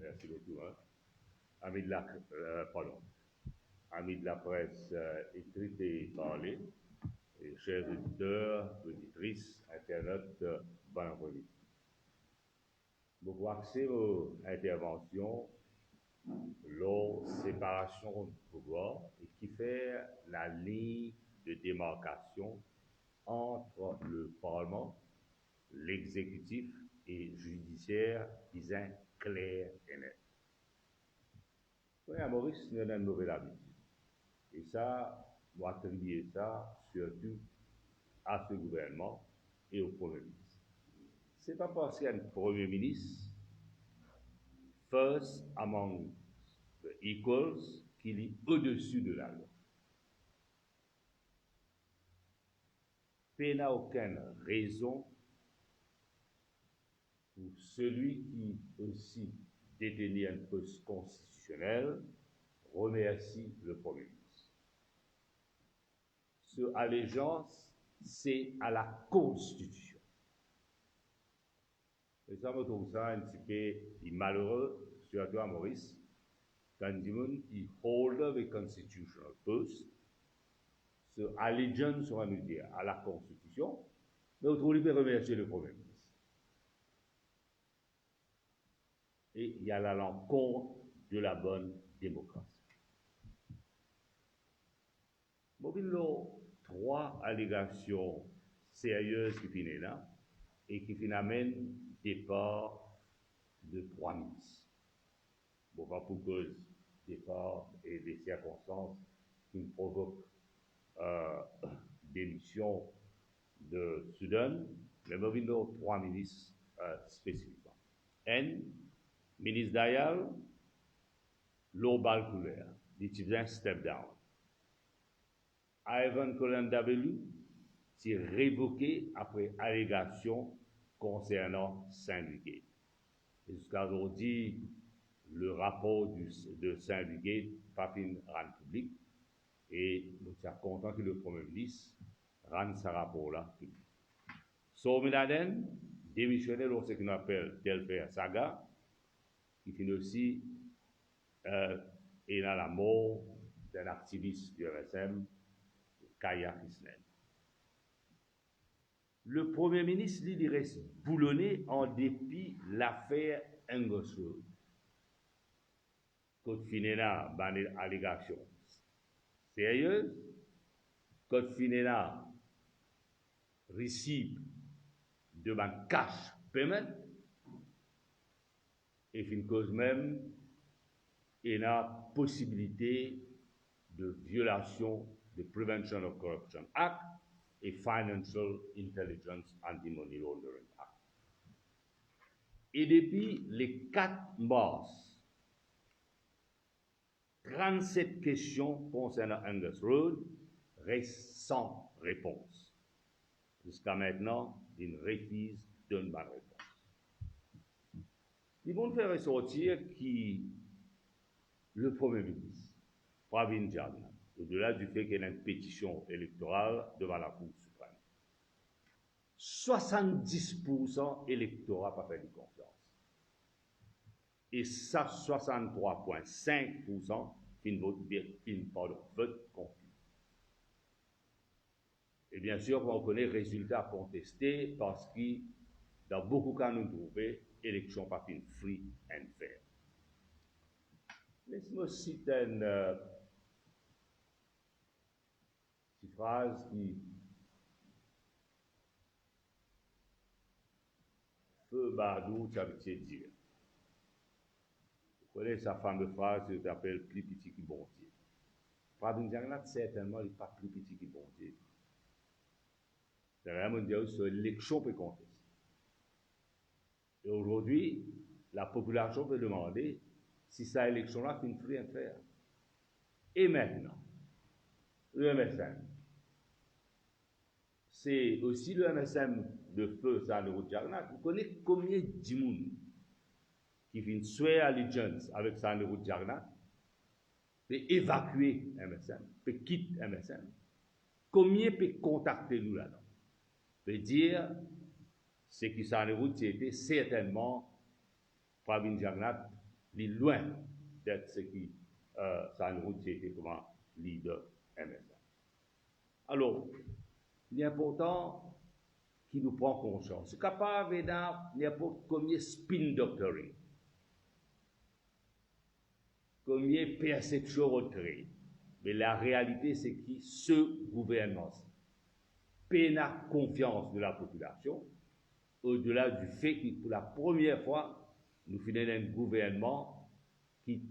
Merci beaucoup. Hein. Amis de la, pardon, amis de la presse écrite et parlée, et chers auditeurs, auditrices, internautes, bon après-midi. Beaucoup axé aux interventions, leur séparation du pouvoir et qui fait la ligne de démarcation entre le Parlement, l'exécutif et judiciaire, disant clair et net. Oui, à Maurice, il y a une nouvelle habitude. Et ça, on va attribuer ça surtout à ce gouvernement et au Premier ministre. Ce n'est pas parce qu'il y a un Premier ministre, first among the equals, qu'il est au-dessus de la loi. Il n'y a aucune raison pour celui qui aussi détenait un poste constitutionnel remercie le Premier ministre. Cette allégeance, c'est à la Constitution. Et ça me trouve ça un petit peu malheureux, surtout à Maurice, quand il dit hold the constitutional post, ce allégeance, on va nous dire, à la Constitution, mais autrement, il peut remercier le Premier ministre. Et il y a l'encontre de la bonne démocratie. Bon, trois allégations sérieuses qui finissent là et qui amènent départ de trois ministres. Bon, pas pour cause départ et des circonstances qui provoquent démission de Soudan, mais bon, trois ministres spécifiquement. N, ministre Dayal, l'eau balle couleur, l'utilisant step down. Ivan Colendabelu s'est révoqué après allégation concernant Saint-Ligate. Jusqu'à aujourd'hui, le rapport de Saint-Ligate pas fin rend public et nous sommes contents que le Premier ministre rende ce rapport-là public. Sominaden, démissionnaire dans ce qu'on appelle Delphi Saga, qui finit aussi et dans la mort d'un activiste du RSM, Kaya Fisnen. Le Premier ministre, lui, il reste boulonné en dépit de l'affaire Engosroad. Quand finira une allégation sérieuse, quand finira receive de ma cash payment, et fin cause même, il y a possibilité de violation de Prevention of Corruption Act et Financial Intelligence Anti-Money Laundering Act. Et depuis les 4 mars, 37 questions concernant Angus Road restent sans réponse. Jusqu'à maintenant, il refuse d'une bonne réponse. Ils vont faire ressortir qui le Premier ministre, Pravin Jagna, au-delà du fait qu'il y a une pétition électorale devant la Cour suprême. 70% électorat pas fait de confiance. Et ça, 63,5% vote confus. Et bien sûr, on connaît le résultat contesté parce que dans beaucoup de cas, nous trouvons élection pas free and fair. Laisse-moi citer une phrase qui Feu Bardou, ça veut dire. Vous connaissez sa fameuse phrase qui s'appelle plus petit que bon Dieu. Pravin Jagna, certainement, il n'est pas plus petit que bon Dieu. C'est vraiment dire que l'élection peut contester. Et aujourd'hui, la population peut demander si cette élection-là finit rien faire. Et maintenant, le MSM. C'est aussi le MSM de feu Sanderou Jagnat. Vous connaissez combien de gens qui viennent swear allegiance avec Sanderou Jagnat, peut évacuer MSM, peut quitter MSM. Combien peut contacter nous là-dedans? Peut dire, c'est que Sanderou c'était certainement Pravin Jagnat, il est loin d'être ce qui Sanderou était comme leader MSM. Alors, il est important qu'il nous prenne conscience. C'est capable d'avoir n'importe combien spin doctoring, combien perception retraite. Mais la réalité, c'est que ce gouvernement peine la confiance de la population, au-delà du fait que pour la première fois, nous faisons un gouvernement qui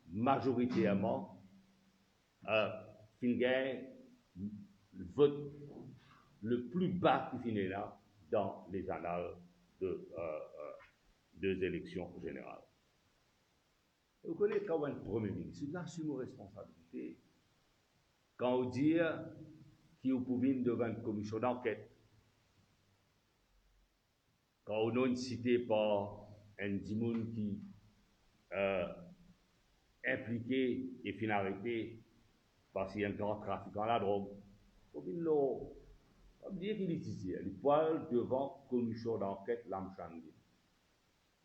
majoritairement gagne le vote le plus bas qui finit là dans les annales des élections générales. Et vous connaissez quand un Premier ministre, il assume nos responsabilités. Quand on dit qu'il vous pouvez devant une commission d'enquête, quand on a une cité par un dimoun qui impliqué et fin arrêté parce qu'il y a un grand trafic en la drogue, on dire qu'il est ici, il parle devant commission d'enquête l'Amchandi.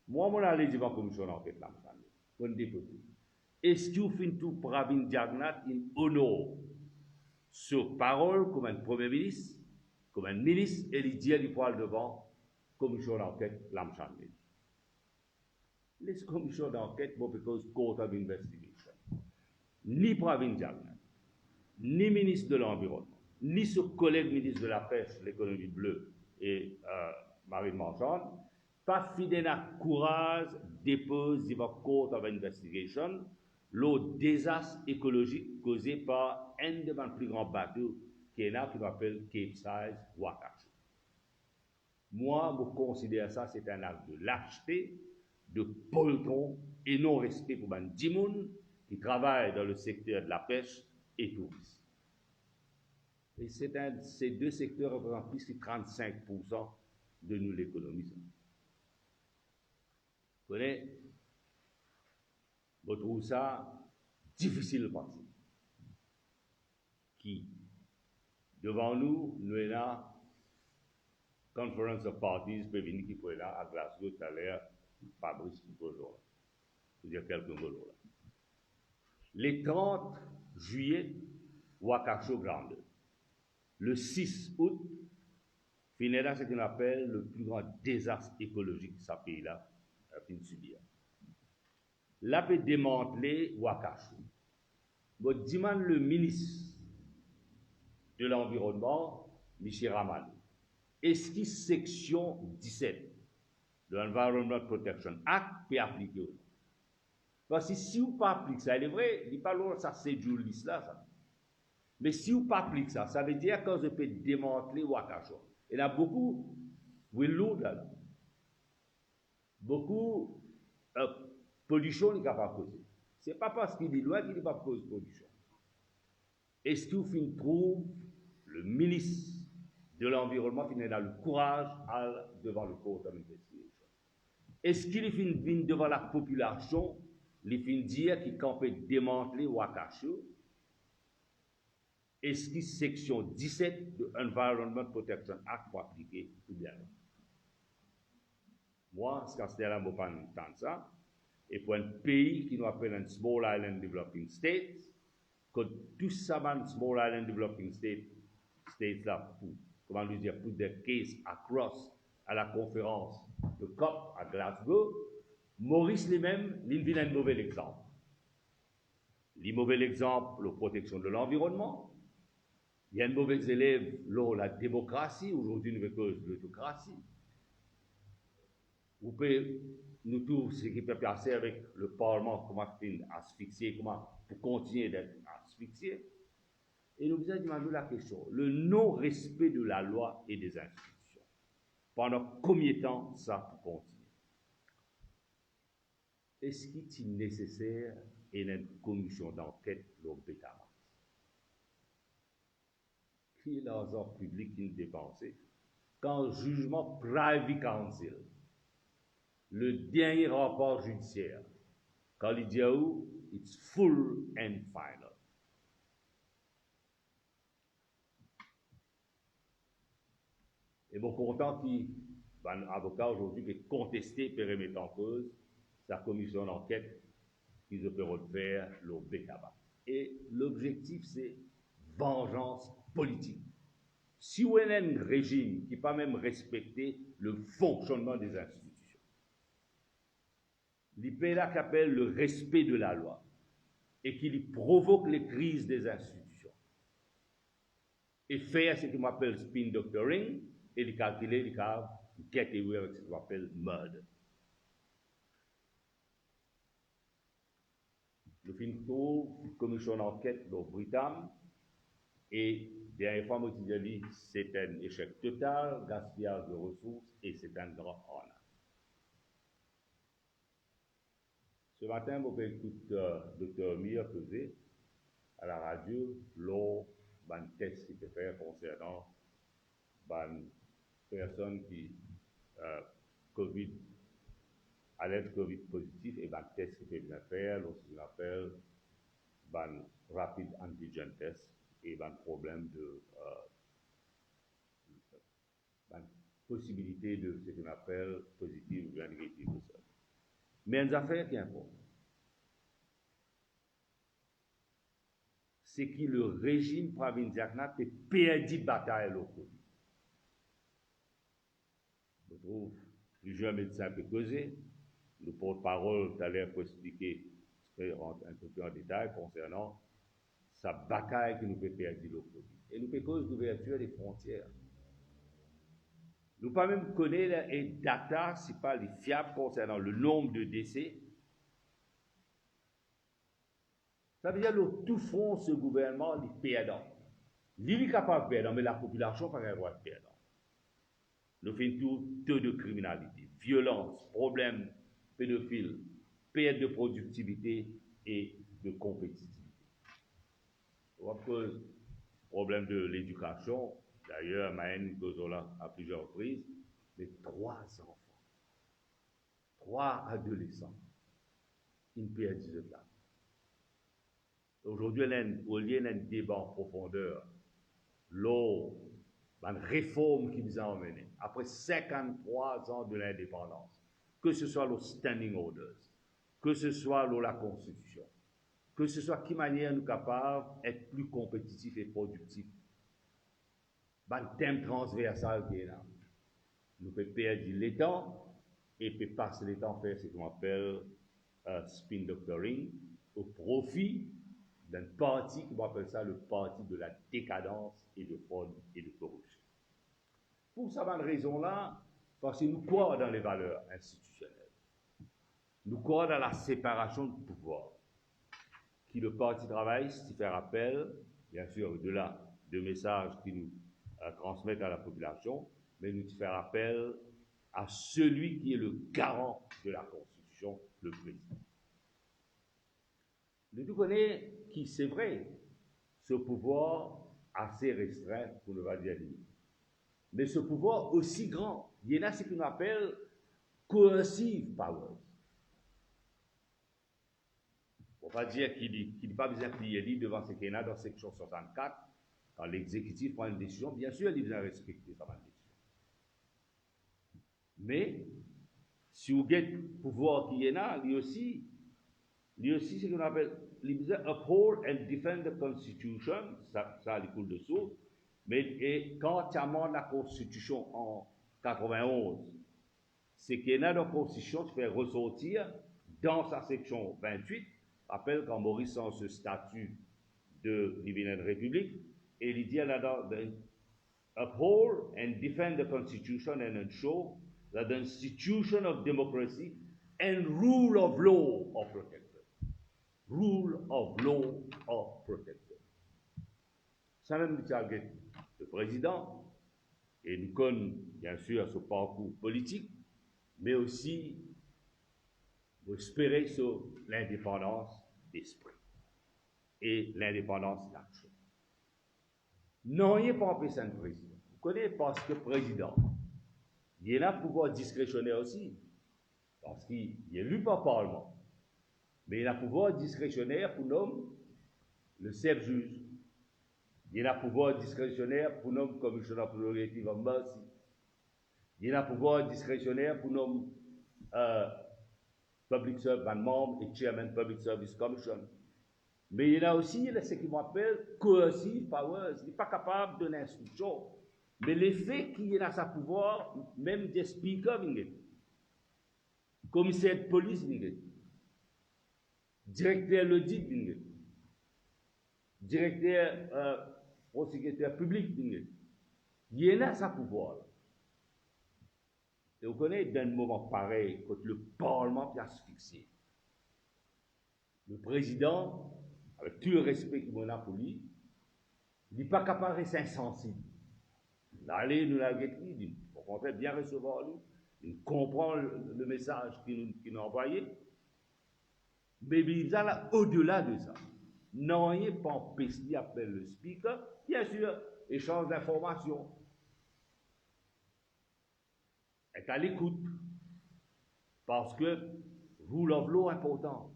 Moi, je allé devant commission d'enquête l'Amchandi. On député. Est-ce que vous faites tout Pravin Jagnat in honneur sur parole comme un premier ministre, comme un ministre, et il dit qu'il parle devant commission d'enquête l'Amchandi. Les commissions d'enquête vont because court of investigation. Ni Pravin Jagnat, ni ministre de l'Environnement, ni ce collègue ministre de la Pêche, l'économie bleue et Marine Marchand, pas fidèle à courage, dépose devant court of investigation le désastre écologique causé par un des plus grands bateaux qui est là, qui s'appelle Capesize Wakacho. Moi, je considère ça, c'est un acte de lâcheté, de poltron et non-respect pour les gens qui travaillent dans le secteur de la pêche et tourisme. Et ces deux secteurs représentent plus de 35% de nous l'économie. Vous connaissez? Je trouve ça difficile de penser. Qui, devant nous, nous avons la Conference of Parties, peut venir qui peut là à Glasgow tout à l'heure, Fabrice qui peut là. Je veux dire quelques mots là. Les 30 juillet, Wakacho Grande. Le 6 août, finira ce qu'on appelle le plus grand désastre écologique que ce pays-là a pu subir. Là, peut démanteler Wakacho. Je demande le ministre de l'Environnement, Michel Raman, est-ce que section 17 de l'Environment Protection Act peut appliquer? Parce que si vous ne pas appliquer ça, il est vrai, il n'est pas loin, ça c'est du liste là, ça. Mais si vous ne pas appliquer ça, ça veut dire que vous pouvez démanteler Wakacho. Il y a beaucoup, là, beaucoup pollution n'est pas causée. Ce n'est pas parce qu'il est loin qu'il n'est pas cause pollution. Est-ce que vous trouvez le ministre de l'Environnement qui a le courage devant le court d'investigation? Est-ce qu'il vient devant la population, il vient dire qu'il peut démanteler Wakacho? Est-ce que section 17 de Environment Protection Act pour appliquer ou bien non? Moi, ce que c'est là, je ne peux pas entendre ça. Et pour un pays qui nous appelle un Small Island Developing State, que tout ça, un Small Island Developing State là, pour, comment nous dire, put the case across à la conférence de COP à Glasgow, Maurice lui-même, il vient un mauvais exemple. Le mauvais exemple, la protection de l'environnement. Il y a un mauvais élève, la démocratie, aujourd'hui nous cause de l'autocratie. Vous pouvez nous tous ce qui peut passer avec le Parlement, comment asphyxier, comment pour continuer d'être asphyxié. Et nous avons demandé la question, le non-respect de la loi et des institutions. Pendant combien de temps ça peut continuer? est-ce qu'il est nécessaire une commission d'enquête dans Betama? Qui est l'argent public qu'il dépensé? Quand jugement Privy Council, le dernier rapport judiciaire, quand il dit où, it's full and final. Et bon, content qu'il un avocat aujourd'hui qui est contesté, périmètre en cause, sa commission d'enquête qu'ils peuvent faire le BKBA. Et l'objectif, c'est vengeance politique. Si on a un régime qui n'a pas même respecté le fonctionnement des institutions, l'IPLA qui appelle le respect de la loi et qui provoque les crises des institutions, et faire ce qu'on appelle spin doctoring, et les calculer, les cas, get away avec ce qu'on appelle murder. Le fin trouve commission d'enquête dans Britam et dernière fois, je dit c'est un échec total, gaspillage de ressources et c'est un grand honneur. Ce matin, je écoute Dr. Mir causer à la radio lors d'un test qu'il peut faire concernant une personne qui Covid, alerte Covid positif et un test qu'il peut bien faire lorsqu'on appelle un rapid antigen test et un problème de possibilité de ce qu'on appelle positive ou bien négative. Mais une affaire qui importe, c'est que le régime provincial a perdu bataille locale. Je trouve plusieurs médecins peuvent causer. Le porte-parole tout à l'heure pour expliquer, un peu plus en détail concernant sa bataille que nous peut perdre locale. Et nous peut cause d'ouverture des frontières. Nous pas même connaître les data, si pas les fiables concernant le nombre de décès. Ça veut dire que tout fond, ce gouvernement, il perdant. Il est capable de perdre, mais la population n'a pas le droit de perdre. Nous faisons tout taux de criminalité, violence, problèmes pédophiles, perte de productivité et de compétitivité. On cause problème de l'éducation. D'ailleurs, Maën Gozola à plusieurs reprises, les 3 enfants, 3 adolescents, ils perdent de là. Aujourd'hui, au lieu d'un débat en profondeur, une réforme qui nous a emmenés, après 53 ans de l'indépendance, que ce soit le standing orders, que ce soit la Constitution, que ce soit qui manière nous capables d'être plus compétitifs et productifs, un thème transversal qui est là. Nous pouvons perdre le temps et peut passer le temps à faire ce qu'on appelle spin doctoring au profit d'un parti qui appelle ça le parti de la décadence et de fraude et de corruption. Pour cette raison-là, parce que nous croyons dans les valeurs institutionnelles, nous croyons dans la séparation de pouvoir, qui le Parti travailliste fait rappel, bien sûr, au-delà de messages qui nous transmettent à la population, mais nous fait rappel à celui qui est le garant de la Constitution, le président. Nous connaissons qui, c'est vrai, ce pouvoir assez restreint, pour ne pas dire limite. Mais ce pouvoir aussi grand, il y en a ce qu'on appelle coercive powers. On va dire qu'il n'est pas besoin de plier devant ce qu'il y a dans section 64, quand l'exécutif prend une décision, bien sûr, il doit respecter sa décision. Mais, si vous avez le pouvoir qu'il y en a, lui aussi, ce qu'on appelle, il doit uphold and defend the Constitution, ça il coule de source, mais quand tu amènes la Constitution en 91, c'est qu'il y en a dans la Constitution, tu fais ressortir dans sa section 28, rappelle quand Maurice sans ce statut de division république, et il dit là-dedans, uphold and defend the Constitution and ensure that the institution of democracy and rule of law are protected. Rule of law are protected. Ça même dit le président, et nous connaissons bien sûr ce parcours politique, mais aussi vous espérez sur l'indépendance d'esprit et l'indépendance d'action. Non, il n'est pas empêché un président. Vous connaissez parce que président, il a un pouvoir discrétionnaire aussi, parce qu'il est élu par le Parlement. Mais il a un pouvoir discrétionnaire pour nommer le chef juge. Il a un pouvoir discrétionnaire pour nommer commissionnaire prérogative en mercy. Il a un pouvoir discrétionnaire pour nommer Public Service, membre et chairman Public Service Commission. Mais il a aussi ce qu'il m'appelle coercive powers. Il n'est pas capable de donner instruction. Mais l'effet qu'il a sa pouvoir, même des speakers, commissaire de police, directeur l'audit, directeur prosécuteur public, il a sa pouvoir. Et vous connaissez, dans un moment pareil, quand le Parlement peut asphyxier, le président, avec tout le respect qu'il a pour lui, il n'est pas capable de rester insensible. D'aller nous la guetter, au contraire, bien recevoir lui, il comprend le message qu'il nous a envoyé, mais il va au-delà de ça. Non, il n'est pas empêché, il appelle le speaker, bien sûr, échange d'informations. Est à l'écoute, parce que rule of law important,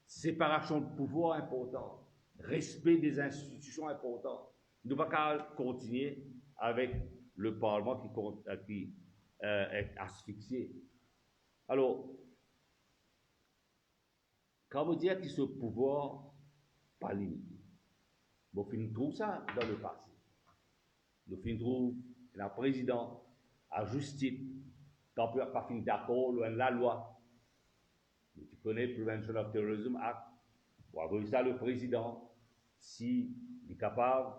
séparation de pouvoir important, respect des institutions important. Nous ne pouvons pas continuer avec le Parlement qui est asphyxié. Alors, quand vous dites que ce pouvoir pas limité, nous trouvons ça dans le passé. Nous trouvons la présidente à justice, quand on n'a pas fini d'accord avec la loi. Tu connais Prevention of Terrorism Act. On va voir ça le président, s'il est capable,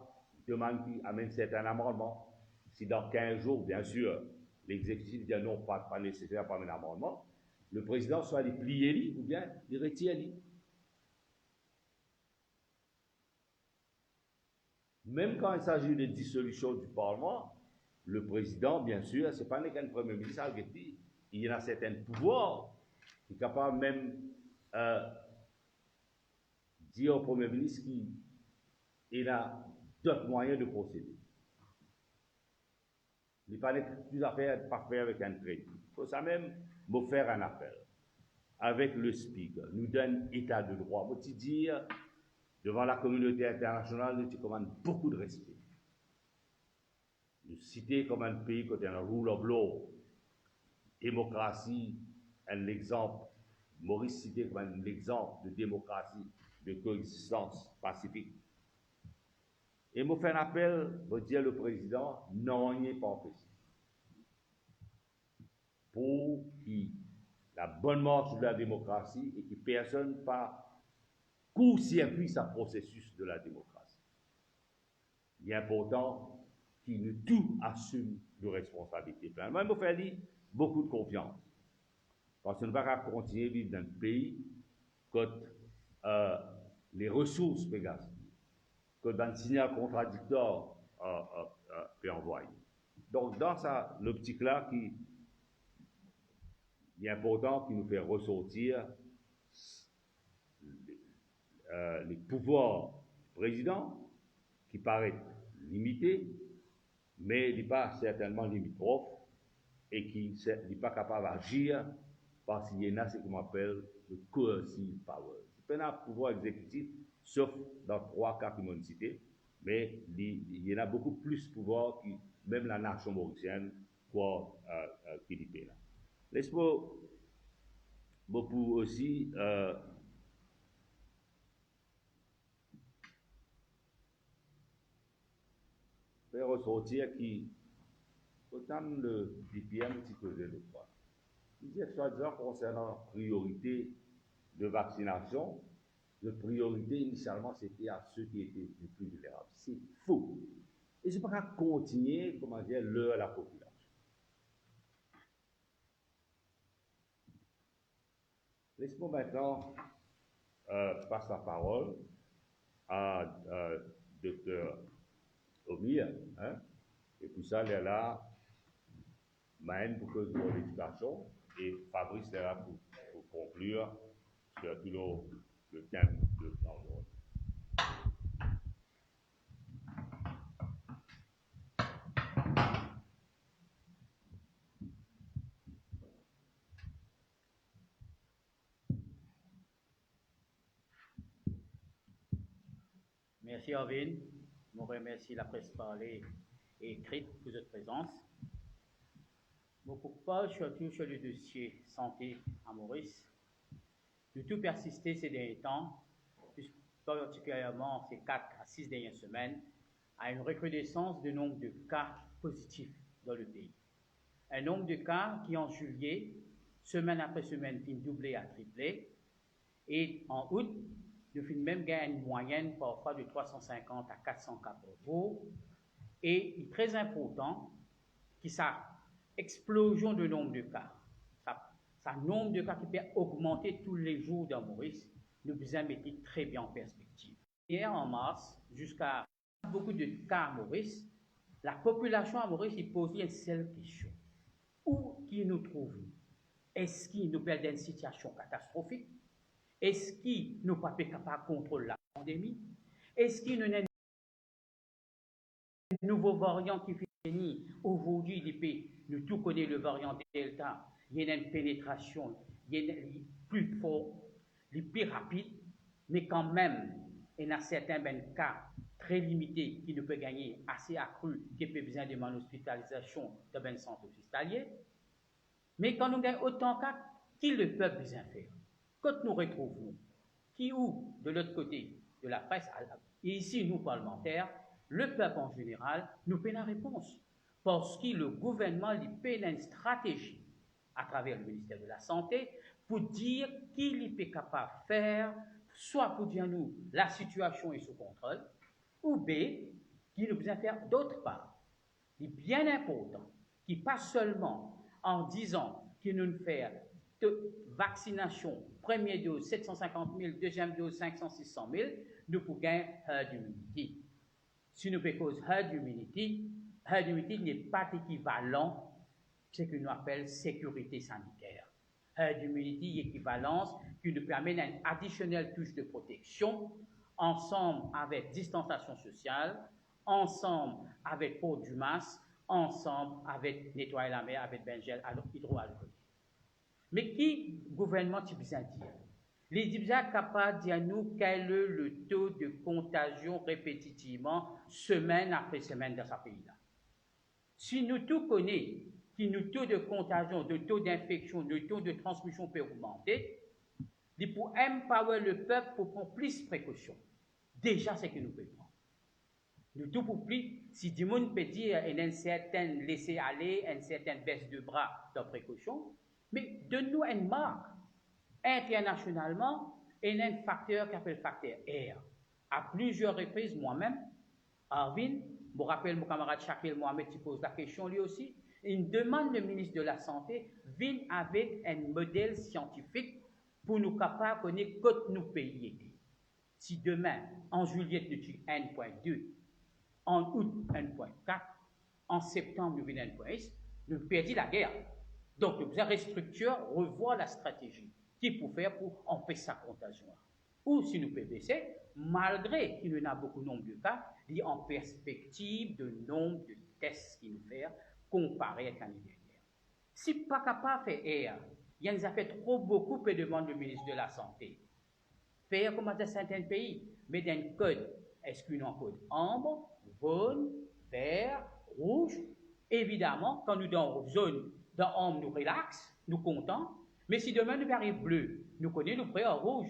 demande qu'il amène certains amendements. Si dans 15 jours, bien sûr, l'exécutif dit non, pas nécessaire, pas un amendement, le président soit les plier ou bien les retirer. Même quand il s'agit de dissolution du Parlement, le président, bien sûr, ce n'est pas qu'un premier ministre, il a certains pouvoirs, il est capable même dire au premier ministre qu'il a d'autres moyens de procéder. Il n'est pas plus à faire avec un traité. Il faut ça même me faire un appel avec le speaker, nous donne état de droit. Moi, tu dire, devant la communauté internationale, nous te commande beaucoup de respect. Nous citer comme un pays qui a un rule of law, démocratie, un exemple. Maurice cité comme un exemple de démocratie, de coexistence pacifique. Et me faire un appel, me dire le président, non, il n'est pas empêché. Pour que la bonne marche de la démocratie et que personne ne pas court-circuit ce processus de la démocratie. Il est important qu'il nous tout assume de responsabilité. Moi, il me fait dire beaucoup de confiance. Parce qu'on ne va pas continuer à vivre dans un pays quand les ressources peuvent gaspiller, quand un signal contradictoire peut envoyer. Donc, dans l'optique-là, il est important qu'il nous fait ressortir les pouvoirs du président, qui paraissent limités, mais il n'est pas certainement limitrophe, et qui n'est pas capable d'agir parce qu'il y en a ce qu'on appelle le coercive power. Il n'y a pas de pouvoir exécutif, sauf dans 3 cas qui m'ont cité, mais il y en a beaucoup plus de pouvoir que même la nation mauricienne quoi Philippine. Laisse-moi beaucoup aussi faire ressortir qui autant le DPM qui faisait le fois. Il dit soi-disant concernant priorité de vaccination, la priorité initialement c'était à ceux qui étaient les plus vulnérables. C'est faux. Et je ne peux pas continuer, comment dire, l'heure à la population. Laisse-moi maintenant passer la parole à Dr. Omir, hein, et puis ça, elle est là, Maën pour cause de l'éducation, et Fabrice est là pour conclure sur le thème de l'ordre. Merci Arvin. Je remercie la presse parlée et écrite pour votre présence. Mon pourquoi surtout sur le dossier santé à Maurice. Nous tout persisté ces derniers temps, plus particulièrement ces 4 à 6 dernières semaines, à une recrudescence du nombre de cas positifs dans le pays. Un nombre de cas qui en juillet, semaine après semaine, finit doublé à triplé, et en août, nous finissons même gagner une moyenne parfois de 350 à 400 cas par jour. Et il est très important que ça explosion de nombre de cas, ça nombre de cas qui peut augmenter tous les jours dans Maurice, nous devons mettre très bien en perspective. Hier en mars, jusqu'à beaucoup de cas à Maurice, la population à Maurice il posait une seule question. Où qui nous trouvons? Est-ce qu'il nous perd une situation catastrophique? Est-ce qu'il nous pas capable de contrôler la pandémie? Est-ce qu'il nous a un nouveau variant qui finit aujourd'hui? Nous tous connaissons le variant Delta. Il y a une pénétration, il y a plus fort, il est plus rapide, mais quand même, il y a certains cas très limités qui ne peuvent gagner assez accru, qui peuvent besoin de une hospitalisation dans un centre hospitalier. Mais quand nous gagnons autant de cas, qui le peuvent besoin faire? Quand nous retrouvons, qui ou de l'autre côté de la presse, et ici nous parlementaires, le peuple en général, nous paie la réponse. Parce que le gouvernement lui paie une stratégie à travers le ministère de la Santé pour dire qu'il est capable de faire, soit pour dire nous, la situation est sous contrôle, ou B, qu'il nous besoin faire d'autre part. Il est bien important qu'il pas seulement en disant qu'il nous fait de vaccination, première dose 750 000, deuxième dose 500, 600 000, nous pouvons gagner herd immunity. Si nous faisons herd immunity n'est pas équivalent à ce que nous appelons sécurité sanitaire. Herd immunity est équivalence qui nous permet d'une additionnelle touche de protection, ensemble avec distanciation sociale, ensemble avec port du masque, ensemble avec nettoyer la mer avec bengel hydroalcoolique. Mais qui le gouvernement a besoin de dire? Les dirigeants sont capables de dire nous quel est le taux de contagion répétitivement, semaine après semaine dans ce pays-là. Si nous tout connaissons que le taux de contagion, le taux d'infection, le taux de transmission peut augmenter, il faut empower le peuple pour prendre plus de précautions. Déjà, c'est ce que nous pouvons prendre. Nous tout pour plus, si du monde peut dire une certaine laisser aller, une certaine baisse de bras de précaution, mais donne-nous une marque. Internationalement, il y a un facteur qui s'appelle le facteur R. À plusieurs reprises, moi-même, Arvin, je me rappelle mon camarade Shakil Mohamed qui pose la question lui aussi, il demande le ministre de la Santé vient avec un modèle scientifique pour nous capables de connaître que nous payons. Si demain, en juillet, nous avons 1,2, en août 1,4, en septembre nous avons 1,1, nous perdons la guerre. Donc, nous devons restructurer, revoir la stratégie qui pour faire pour empêcher sa contagion. Ou si nous pouvons baisser, malgré qu'il y a beaucoup de nombre de cas, il y a en perspective de nombre de tests qu'il nous fait comparé à l'année dernière. Si pas capable de faire, il y a fait trop beaucoup de demandes du ministre de la Santé. Faire comme dans certains pays, mais dans un code, est-ce qu'il y a un code ambre, jaune, vert, rouge? Évidemment, quand nous dans zone, dans ambre, nous relax, nous contents. Mais si demain nous arrive bleu, nous connaissons nous prêts en rouge.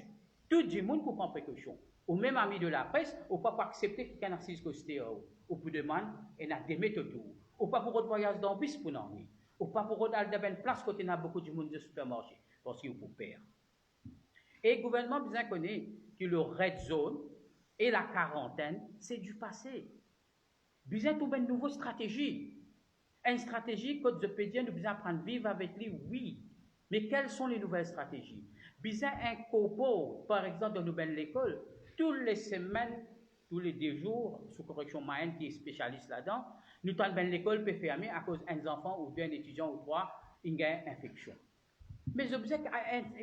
Tout le monde pour prendre précaution. Au même ami de la presse, on ne peut pas accepter qu'il y ait un narcisse costé ou pour demander, il y a des méthodes. Ou pas pour autre voyage dans le bus pour nous. Ou pas pour autre aller dans une place côté il y a beaucoup de monde de supermarché. Parce qu'il faut perdre. Et le gouvernement bien connaît que le red zone et la quarantaine, c'est du passé. Besoin de trouver une nouvelle stratégie. Une stratégie que je peux dire, nous besoin apprendre à vivre avec lui, oui. Mais quelles sont les nouvelles stratégies? Besoin un copo, par exemple, dans nouvelle école, toutes les semaines, tous les 2 jours, sous correction Mayenne qui est spécialiste là-dedans, nous avons l'école peut fermer à cause d'un enfant ou d'un étudiant ou 3, il y a une infection. Mais l'objectif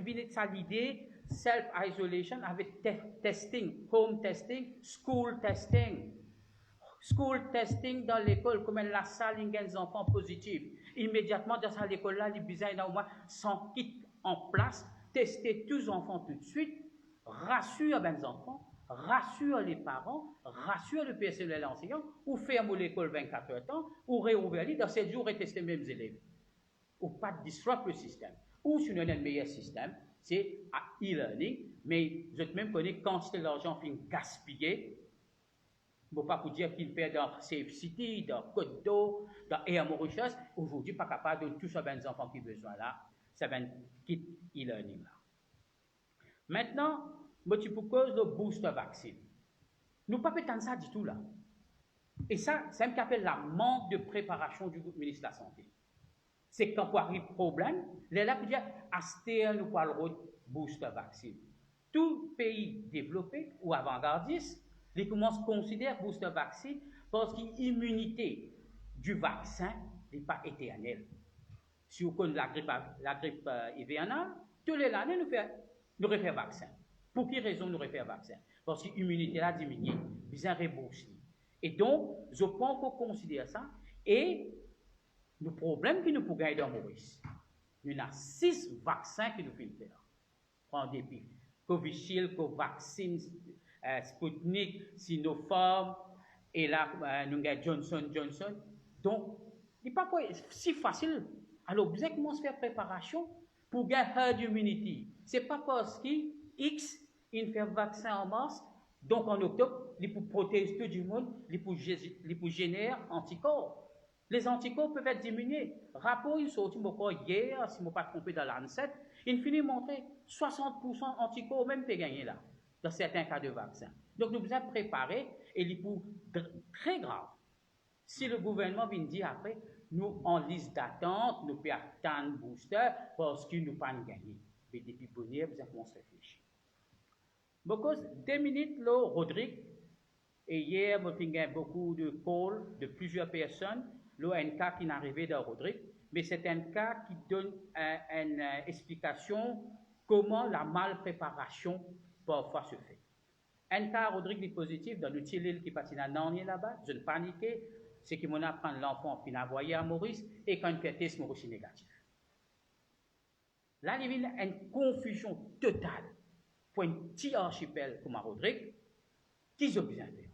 est ça l'idée self-isolation avec testing, home testing, school testing. School testing dans l'école, comme la salle, il y a des enfants positifs. Immédiatement, dans cette école-là, les besoins au moins 100 kits en place, tester tous les enfants tout de suite, rassure les enfants, rassure les parents, rassure le personnel enseignant, ou ferme l'école 24 heures de temps, ou réouvrir dans 7 jours et tester les mêmes élèves. Ou pas disrupt le système. Ou si on a un meilleur système, c'est à e-learning, mais je même connais quand c'est l'argent fin gaspillé. Je ne veux pas vous dire qu'il perd dans Safe City, dans Côte d'Eau, dans Air Mauritius. Aujourd'hui, pas capable de tous ces enfants qui ont besoin là, c'est un kit e-learning là. Maintenant, je vous cause le booster vaccine. Nous ne pouvons pas attendre ça du tout là. Et ça, c'est ce qu'on appelle la manque de préparation du ministre de la Santé. C'est quand il arrive problème, les là, dire, acheter nous parlons de booster vaccine. Tout pays développé ou avant-gardiste, ils commencent à considérer le booster vaccine parce que l'immunité du vaccin n'est pas éternelle. Si vous connaissez la grippe hivernale, tous les années, nous refait vaccin. Pour quelle raison nous refait vaccin? Parce que l'immunité a diminué, besoin de rembourser. Et donc, je pense qu'on considère ça. Et le problème que nous pouvons gagner dans Maurice, il y a 6 vaccins que nous pouvons faire. En dépit. Covishield, Covaxin, Sputnik, Sinopharm, et là, nous avons Johnson. Donc, ce n'est pas si facile. Alors, vous avez commencé à faire préparation pour gagner herd immunity. Ce n'est pas parce qu'il fait un vaccin en mars, donc en octobre, il peut protéger tout le monde, il peut générer anticorps. Les anticorps peuvent être diminués. Rapport, il sorti hier, si je ne me pas trompé dans l'ANSET, il finit de montrer 60% anticorps même peut gagner là, dans certains cas de vaccin. Donc, nous devons préparer, et il est très grave. Si le gouvernement vient dire après, nous, en liste d'attente, nous pouvons attendre booster parce que nous ne pouvons pas gagner. Mais depuis bonheur, vous avez commencé à réfléchir. Because 2 minutes, là, Rodrigue, et hier, nous avons beaucoup de calls de plusieurs personnes. Là, un cas qui est arrivé dans Rodrigue, mais c'est un cas qui donne une explication comment la malpréparation parfois se fait. Un cas Rodrigue est positif dans le Tchilil qui passe à Nanny là-bas, je ne paniquais, c'est qu'il m'a appris l'enfant qui n'a envoyé à Maurice et quand il fait test, Maurice est négatif. Là, il y a une confusion totale pour un petit archipel comme à Rodrigue, qui ont besoin de faire.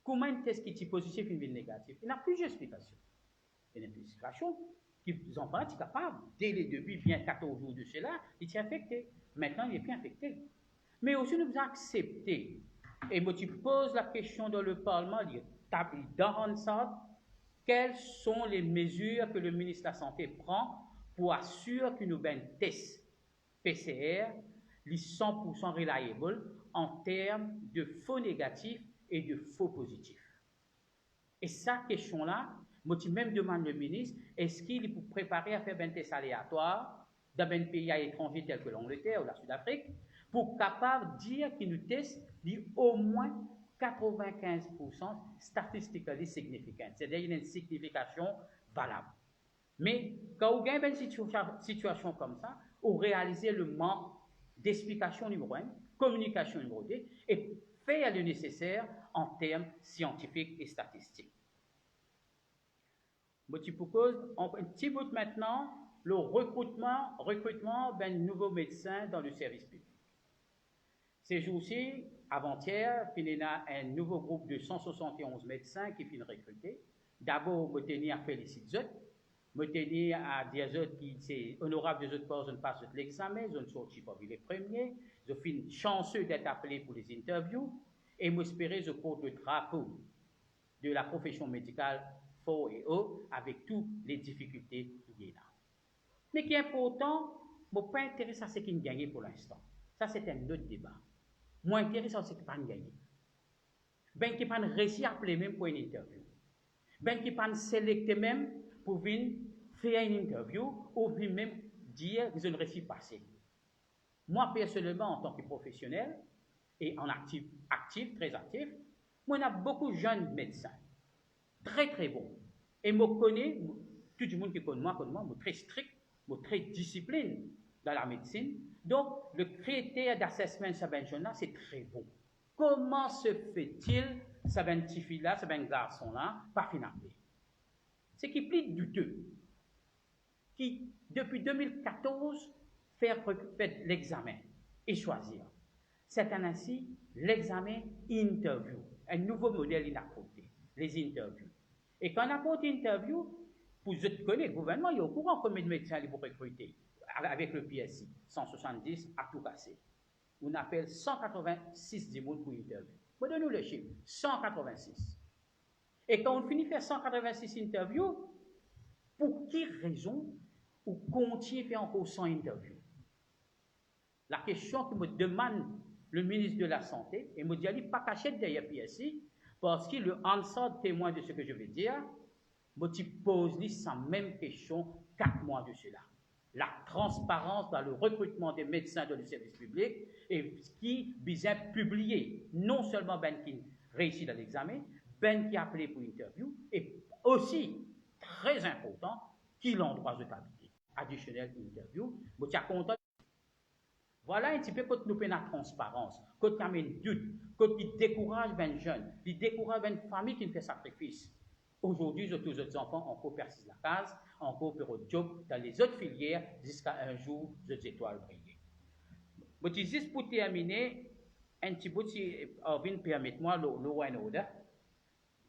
Comment un test qui est positif et une négatif? Il y a plusieurs explications. Il y a une explication qui les enfants sont capables, dès les débuts, bien 14 jours de cela, ils sont infectés. Maintenant, il n'est plus infecté. Mais aussi, nous devons accepter. Et moi, tu poses la question dans le Parlement, dans ça, quelles sont les mesures que le ministre de la Santé prend pour assurer que nous avons un test PCR, les 100% reliable en termes de faux négatifs et de faux positifs. Et cette question-là, moi, je même demande le ministre, est-ce qu'il est pour préparer à faire un test aléatoire dans un pays étranger tel que l'Angleterre ou la Sud-Afrique, pour capable de dire qu'il nous teste au moins 95% statistiquement significant, c'est-à-dire une signification valable. Mais quand vous avez une situation comme ça, vous réalisez le manque d'explication numéro 1, communication numéro 2, et faire le nécessaire en termes scientifiques et statistiques. Un petit bout maintenant, le recrutement d'un nouveau médecin dans le service public. Ces jours-ci, avant-hier, il y a un nouveau groupe de 171 médecins qui finissent recruter. D'abord, je tenais à féliciter eux. Je tenais à dire que c'est honorable de autres personnes passent l'examen, je ne sortis pas les premiers. Je suis chanceux d'être appelé pour les interviews et j'espère que je porte le drapeau de la profession médicale fort et haut avec toutes les difficultés qu'il y a. Mais qui est important, je ne suis pas intéressé à ce qu'il gagne pour l'instant. Ça, c'est un autre débat. Moi, intéressant, c'est qu'il n'y a pas gagné. Ben qui pas réussi à appeler même pour une interview. Ben qui pas sélecté même pour venir faire une interview ou venir même dire que je ne réussis pas. Moi, personnellement, en tant que professionnel et en actif, très actif, moi, on a beaucoup de jeunes médecins. Très, très bons. Et je connais, tout le monde qui connaît moi, très strict très discipline dans la médecine. Donc, le critère d'assessment de ce jeune-là, c'est très bon. Comment se fait-il, ce petit fille-là, ce garçon-là, pas finalement? C'est qui plus douteux, qui, depuis 2014, fait l'examen et choisir. C'est ainsi l'examen interview, un nouveau modèle inapporté, les interviews. Et quand on apporte interview, vous connaissez, le gouvernement est au courant combien de médecins il faut recruter avec le PSI, 170 à tout casser. On appelle 186 du monde pour interview. Vous donnez-nous le chiffre, 186. Et quand on finit de faire 186 interviews, pour quelle raison on continue à faire encore 100 interviews? La question que me demande le ministre de la Santé, et me dit, il pas caché derrière PSI, parce qu'il est en sorte témoin de ce que je veux dire, je pose sa même question 4 mois de cela. La transparence dans le recrutement des médecins de le service public, et qui vise publier non seulement ben qui réussit dans l'examen, ben qui a appelé pour interview, et aussi, très important, qui l'endroit de t'habiter. Additionnel interview, je suis content. Voilà un petit peu quand nous prenons la transparence, quand il y a un doute, quand il décourage les jeunes, il décourage les familles qui font sacrifice. Aujourd'hui, tous les autres enfants encore persistent la case, encore pour le job dans les autres filières jusqu'à un jour, les étoiles briller. Mais juste pour terminer, un petit bout, si Orvin permettez-moi, le order.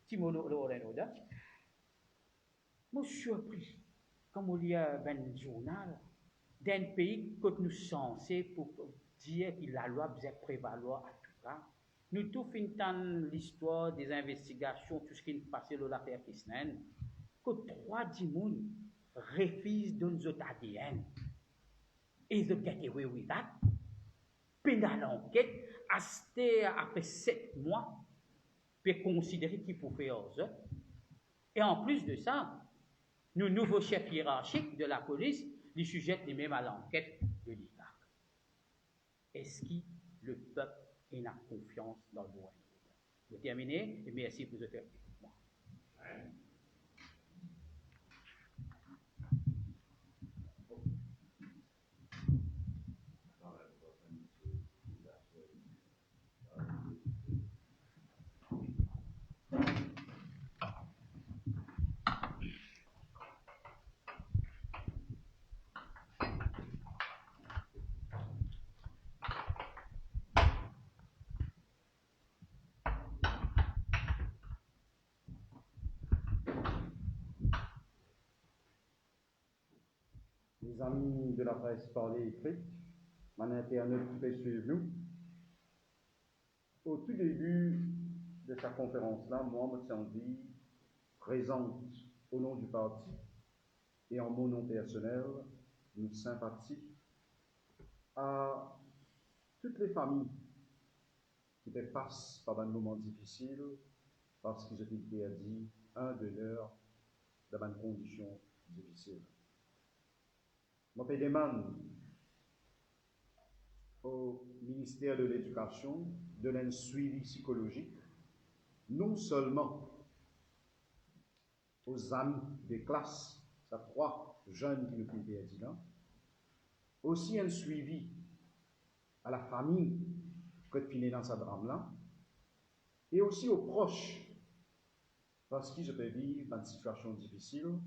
Petit mot le order. Je suis surpris, comme on lit un journal, d'un pays que nous sommes censés pour dire que la loi doit prévaloir à tout cas. Nous tout finissons l'histoire des investigations, tout ce qui est passé dans l'affaire Kisnen, que 3 dimoun refusent de nos ADN. Et they get away with that. Pendant l'enquête, après 7 mois, peut considérer qu'il faut faire ça. Et en plus de ça, nos nouveaux chefs hiérarchiques de la police les sujettent les mêmes à l'enquête de l'ICAC. Est-ce que le peuple a confiance dans le gouvernement? Je vais terminer et merci pour votre écoute. Les amis de la presse parlée écrite, mon internaute qui peut suivre nous. Au tout début de sa conférence-là, moi, me senti présente au nom du parti et en mon nom personnel, une sympathie à toutes les familles qui passent par un moment difficile parce qu'ils ont été perdus un de leurs dans une condition difficile. Je demande au ministère de l'Éducation de un suivi psychologique, non seulement aux amis des classes, ça 3 jeunes qui nous ont perdus là, aussi un suivi à la famille qui est dans ce drame-là, et aussi aux proches, parce qu'ils peuvent vivre dans une situation difficile,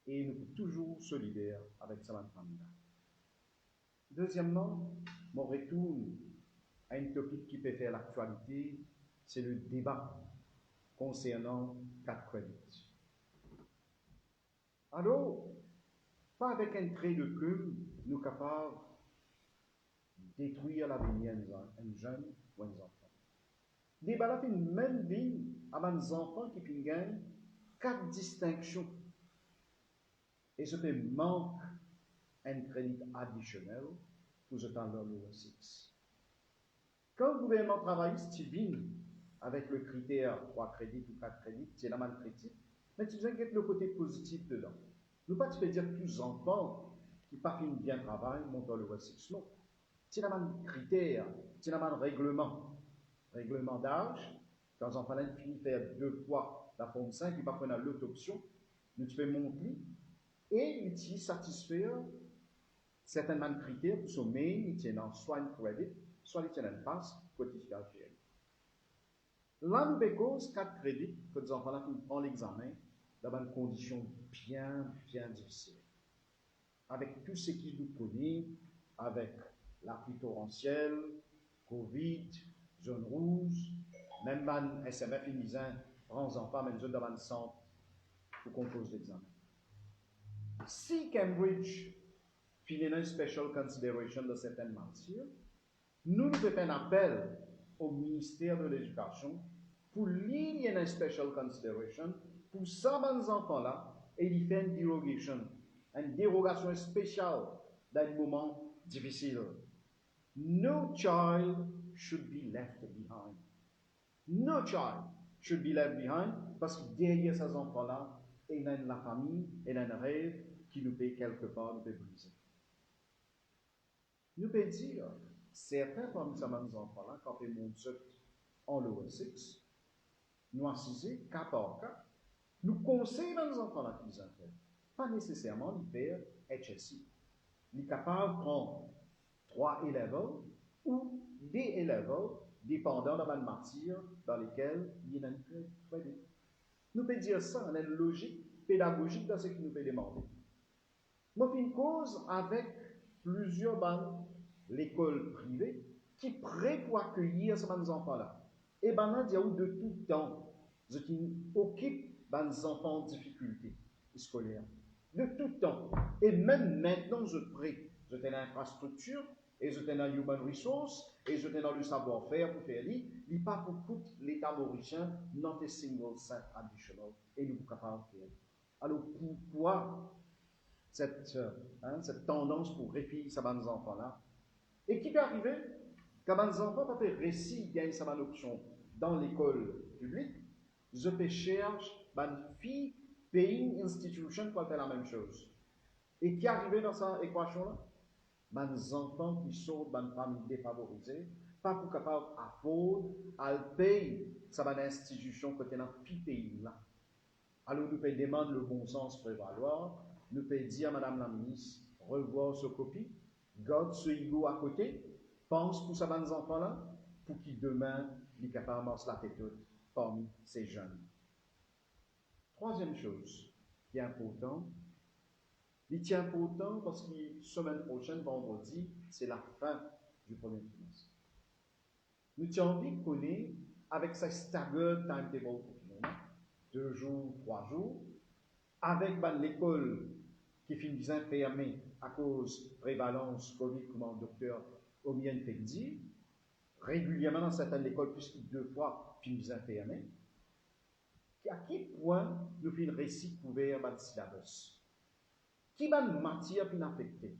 et nous sommes toujours solidaires avec cette famille-là. Deuxièmement, mon retour à une topic qui peut faire l'actualité, c'est le débat concernant 4 crédits. Alors, pas avec un trait de plume, nous sommes capables de détruire l'avenir d'un jeune ou d'un enfant. Débat là fait une même vie à des enfants qui gagnent 4 distinctions. Et ce fait manque un crédit additionnel pour ce temps-là, le 6. Quand le gouvernement travailliste vient avec le critère 3 crédits ou 4 crédits, c'est la mal critique, mais tu inquiètes le côté positif dedans. Nous pas te faire dire que tous les enfants qui pas fini bien travail montent dans le 6. Non. C'est la mal critère, c'est la mal règlement. Règlement d'âge, quand les enfants finissent faire 2 fois la forme 5, ils ne prennent pas l'autre option, nous te fais monter. et il satisfaire certains critères pour sommeil, il tient soit un crédit, soit il tient un passe quotidienne. Là, nous avons 4 crédits que nous enfants prennent l'examen dans une condition bien difficile. Avec tout ce qui nous connaît, avec la pluie torrentielle, Covid, zone rouge, même un SMF disant, prends enfants, même zone dans un centre pour qu'on pose l'examen. Si Cambridge finit une special consideration de certaines matières, nous faisons un appel au ministère de l'Éducation pour lier une special consideration pour ces enfants-là et ils font une dérogation spéciale dans un moment difficile. No child should be left behind. No child should be left behind parce que derrière ces enfants-là, il y a la famille, il y a un rêve qui nous peut quelque part nous peut briser. Nous pouvons dire, certains parmi ces enfants-là, quand ils montent en l'OS6, nous assisons cas par cas, nous conseillons les enfants-là qu'ils ont fait. Pas nécessairement de faire HSI. Ils sont capables de prendre 3 A-level ou des A-level, dépendant de la matière dans lesquelles il y a un crédit. Nous pouvons dire ça, on a une logique pédagogique dans ce que nous pouvons demander. Nous avons une cause avec plusieurs bandes, l'école privée, qui prêt pour accueillir ces enfants-là. Et ben là, il y a de tout temps, ce qui occupe les enfants en difficulté scolaire. De tout temps. Et même maintenant, je prie. Je suis dans l'infrastructure, et je suis dans human resource, et je suis dans le savoir-faire pour faire lire. Il n'y a pas pour tout l'État mauricien, not a single cent additional. Et nous sommes capables de faire. Alors pourquoi cette tendance pour réfier ces enfants-là? Et qui peut arriver? Quand les enfants peuvent faire récit, gagnent sa option dans l'école publique, je peux chercher une fille paying institution pour faire la même chose. Et qui arrive dans cette équation-là? Les enfants qui sont dans une famille défavorisée, pas pour capable afford à payer sa institution côté dans ce pays-là. Alors nous pouvons demander le bon sens prévaloir, nous pouvons dire à Madame la ministre, revoir ce copie, garde ce ego à côté, pense pour ces enfants-là, pour qu'ils demain, ils soient capables de marcher la tête parmi ces jeunes. Troisième chose qui est importante, il est important parce que semaine prochaine, vendredi, c'est la fin du premier trimestre. Nous avons envie de connaître avec sa staggered timetable pour tout le monde, 2 jours, 3 jours, avec l'école qui finit bien fermée à cause de prévalence Covid, comme le docteur Omien fait dire, régulièrement dans certaines écoles, puisque 2 fois finit bien fermée. À quel point nous faisons un récit couvert par le syllabus? Qui va une matière plus affectée?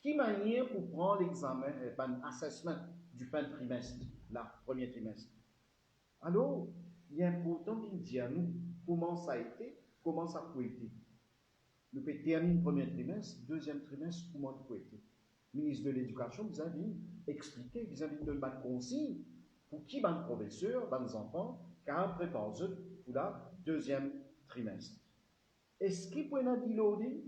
Qui manière pour prendre l'examen, l'assessment du fin de trimestre, le premier trimestre? Alors, il est important de dire nous comment ça a été, comment ça a été. Nous pouvons terminer le premier trimestre, deuxième trimestre, comment ça a été. Le ministre de l'Éducation vous a dit, expliquer, vous avez donné une consigne pour qui va le professeur, les enfants, car prépare pour le deuxième trimestre. Est-ce qu'il peut y loading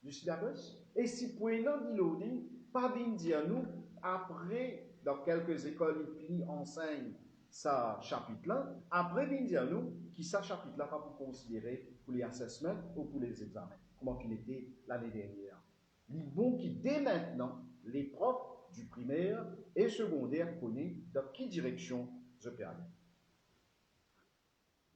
du syllabus? Et si vous pouvez y loading, pas venir dire nous, après, dans quelques écoles, ils enseignent ce chapitre-là, après venir dire nous, qui ce chapitre-là pas pour considérer pour les assessments ou pour les examens, comment il était l'année dernière. Les bons qui, dès maintenant, les profs du primaire et secondaire connaissent dans quelle direction je peux aller.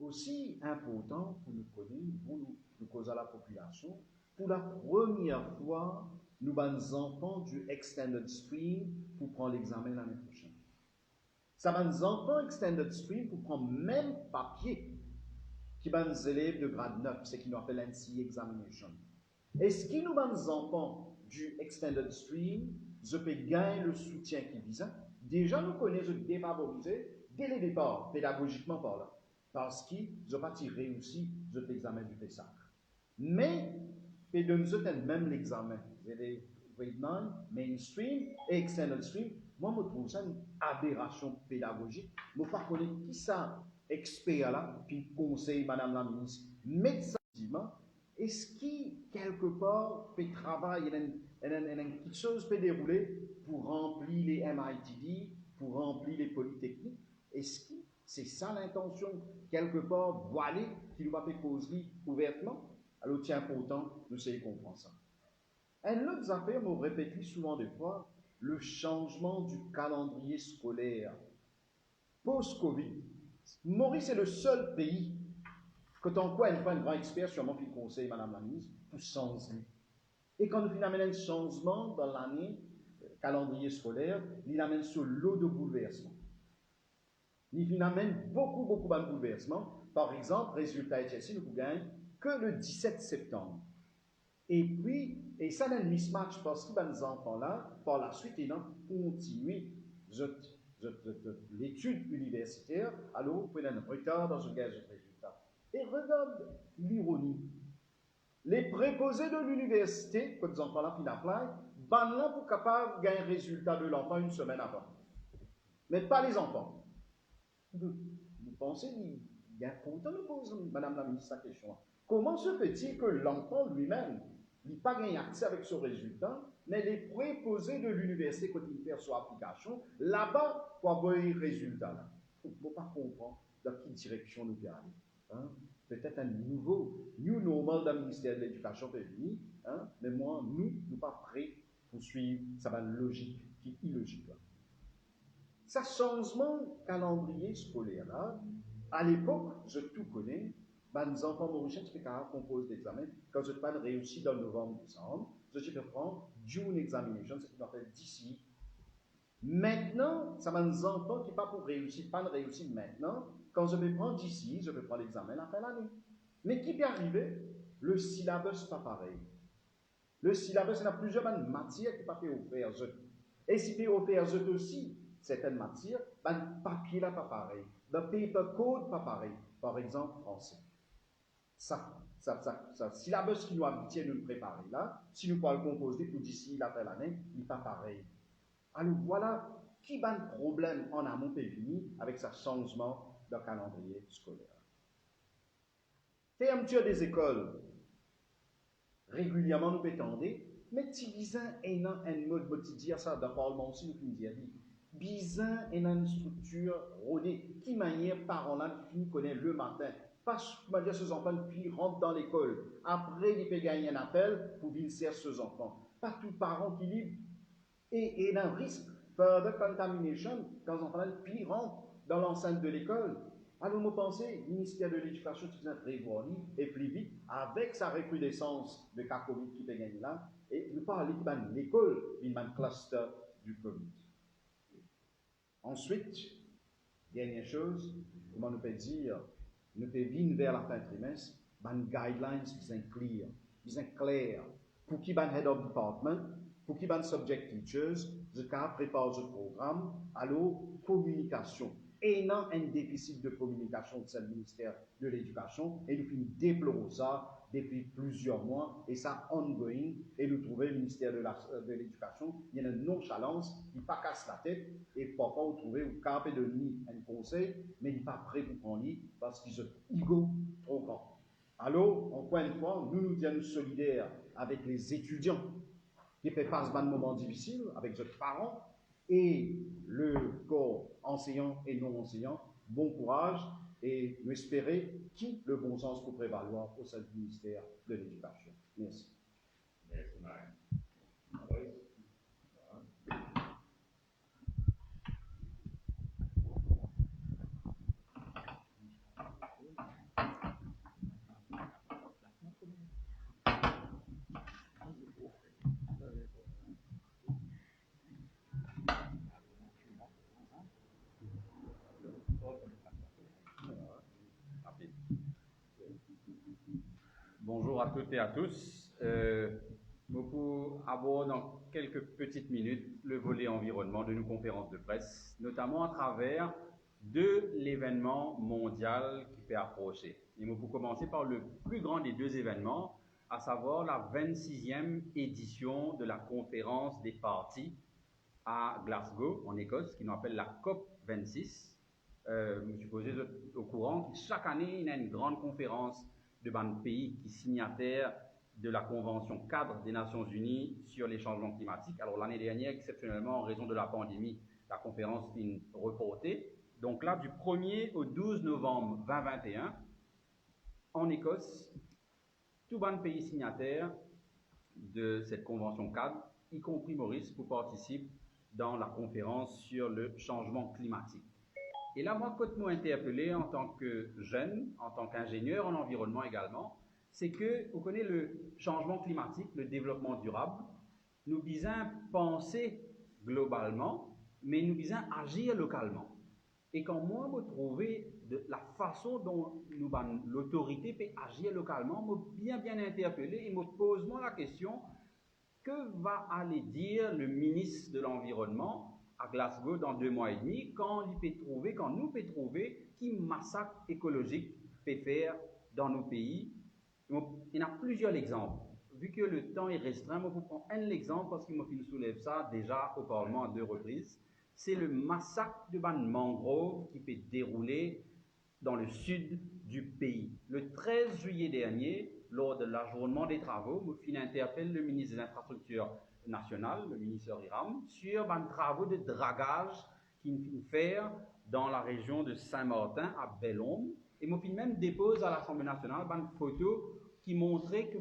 Aussi important pour nous connaître, pour nous causer à la population, pour la première fois, nous avons des enfants du Extended Stream pour prendre l'examen l'année prochaine. Ça va des enfants Extended Stream pour prendre même papier qui va des élèves de grade 9, ce qui nous appelle NCE Examination. Est-ce que nous avons des enfants du Extended Stream, je peux gagner le soutien qui vise? Déjà, nous connaissons défavorisé dès le départ, pédagogiquement par là. Parce qu'ils n'ont pas réussi l'examen du PESAC. Mais, ils donnent même l'examen. Vous avez grade 9, mainstream et extended stream. Moi, je trouve ça une aberration pédagogique. Je ne sais pas qui ça expert là, puis conseille Madame la ministre, médecin, et est-ce qui, quelque part, peut travailler, il y a quelque chose peut dérouler pour remplir les MITD, pour remplir les polytechniques? Est-ce que c'est ça l'intention, quelque part, voilée, qui nous va faire causer ouvertement? Alors, tiens, pourtant, nous savons comprendre ça. Un autre affaire me répète souvent des fois, le changement du calendrier scolaire post-Covid. Maurice est le seul pays que tant quoi une fois un grand expert, sûrement qui conseille Madame la ministre, pour changer. Et quand nous finissons un changement dans l'année, calendrier scolaire, il amène sur l'eau de bouleversement. Il amène beaucoup de bouleversements. Par exemple, résultat HSI, nous gagnons que le 17 septembre. Et puis, et ça a un mismatch parce que les enfants-là, par la suite, ils ont continué l'étude universitaire, alors vous avez un retard dans un gage de résultat. Et regarde l'ironie. Les préposés de l'université, que les enfants-là finissent à ben là pour capable de gagner un résultat de l'enfant une semaine avant. Mais pas les enfants. Vous pensez, il y a pourtant nous pose, Madame la ministre, sa question. Comment se fait-il que l'enfant lui-même n'a pas gagné accès avec ce résultat, mais les préposés de l'université, quand il fait son application, là-bas, pour avoir un résultat? Il ne faut pas comprendre dans quelle direction nous allons. Hein? Peut-être un new normal dans le ministère de l'Éducation peut venir, hein? Mais moi, nous ne sommes pas prêts pour suivre sa logique qui est illogique. Ça changement calendrier scolaire là, à l'époque, je tout connais, les enfants mauriciens qui composent d'examens, quand je pas réussi dans novembre-décembre, je vais prendre June examination, c'est ce qu'on appelle d'ici. Maintenant, ça va les enfants qui pas pour réussir, pas de réussir maintenant, quand je vais prendre d'ici, je vais prendre l'examen après l'année. Mais qui peut arriver? Le syllabus pas pareil. Le syllabus, il y a plusieurs matières qui pas fait offert. Et si fait offert aussi, certaines matières, le papier là pas pareil. Le paper code pas pareil. Par exemple, français. Ça, syllabus qui nous habituait de nous préparer là, si nous pouvons le composer pour d'ici après l'année, il n'est pas pareil. Alors voilà qui a un problème en amont pévini avec ce changement de calendrier scolaire. Fermeture des écoles. Régulièrement nous pétendons, mais Tibizan est un mode quotidien, ça, dans le Parlement aussi, nous finissons dire. Bizan est une structure rodée, qui manière parents-là, qui nous connaît le matin. Pas comment dire, ces enfants qui rentrent dans l'école. Après, ils peuvent gagner un appel pour venir servir ces enfants. Pas tous les parents qui livrent. Et il y a un risque de contamination quand les enfants puis rentrent dans l'enceinte de l'école. Alors, nous pensons, le ministère de l'Éducation qui vient prévoir et plus vite, avec sa recrudescence de cas Covid qui peut gagner là, et nous parlons de l'école, il y a un cluster du Covid. Ensuite, dernière chose, comment nous peut dire, nous peut venir vers la fin du trimestre, des guidelines qui sont clairs, pour qui ban head of department, pour qui ban subject teachers, je prépare ce programme, alors communication. Et non un déficit de communication de ce ministère de l'Éducation, et nous finissons déplorer ça depuis plusieurs mois, et ça ongoing, et nous trouvons le ministère de l'Éducation, il y a une nonchalance, il ne pas casse la tête, et parfois vous trouvez au cap de ni un conseil, mais il n'est pas prêt pour prendre parce qu'ils ont ego trop grand. Alors, encore une fois, nous disons solidaires avec les étudiants qui passent un moment difficile, avec leurs parents, et le corps enseignant et non enseignant. Bon courage et nous espérons qu'il le bon sens pour prévaloir au sein du ministère de l'Éducation. Merci. Merci, Marie. Bonjour à toutes et à tous. Beaucoup abordent dans quelques petites minutes le volet environnement de nos conférences de presse, notamment à travers de l'événement mondial qui peut approcher. Et nous pour commencer par le plus grand des deux événements, à savoir la 26e édition de la conférence des parties à Glasgow, en Écosse, qui nous appelle la COP 26. Je suppose au courant que chaque année, il y a une grande conférence de pays qui signataires de la Convention cadre des Nations Unies sur les changements climatiques. Alors l'année dernière, exceptionnellement en raison de la pandémie, la conférence est reportée. Donc là, du 1er au 12 novembre 2021, en Écosse, tout pays signataire de cette convention cadre, y compris Maurice, pour participer dans la conférence sur le changement climatique. Et là, moi, quand nous interpellé en tant que jeune, en tant qu'ingénieur en environnement également, c'est que, vous connaissez le changement climatique, le développement durable, nous visons penser globalement, mais nous visons agir localement. Et quand moi, je trouve la façon dont l'autorité peut agir localement, je bien interpellé et me pose moi la question, que va aller dire le ministre de l'Environnement à Glasgow dans 2 mois et demi quand nous peut trouver qui massacre écologique peut faire dans nos pays. Il y a plusieurs exemples. Vu que le temps est restreint, je vous prends un exemple parce qu'il me soulève ça déjà au Parlement à 2 reprises. C'est le massacre de mangroves qui peut dérouler dans le sud du pays. Le 13 juillet dernier, lors de l'ajournement des travaux, je interpelle le ministre des Infrastructures nationales, le ministre Hiram, sur les travaux de dragage qu'il fait dans la région de Saint-Martin, à Bellombe. Et je même dépose à l'Assemblée nationale une photo qui montrait que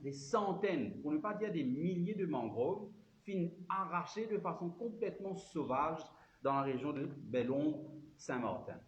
des centaines, pour ne pas dire des milliers de mangroves, finissent arrachées de façon complètement sauvage dans la région de Bellombe-Saint-Martin.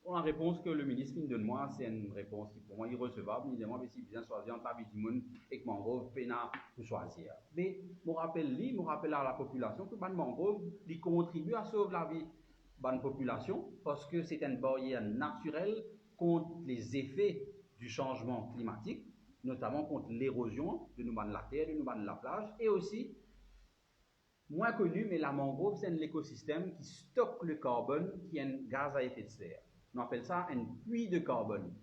La réponse que le ministre me donne moi, c'est une réponse qui pour moi est irrecevable. Il demande si bien choisir entre la vie du monde et que mangrove pénal pour choisir. Mais je rappelle à la population que mangrove contribue à sauver la vie de la population parce que c'est une barrière naturelle contre les effets du changement climatique, notamment contre l'érosion de la terre, de la plage, et aussi, moins connu, mais la mangrove, c'est un écosystème qui stocke le carbone qui est un gaz à effet de serre. On appelle ça un puits de carbone.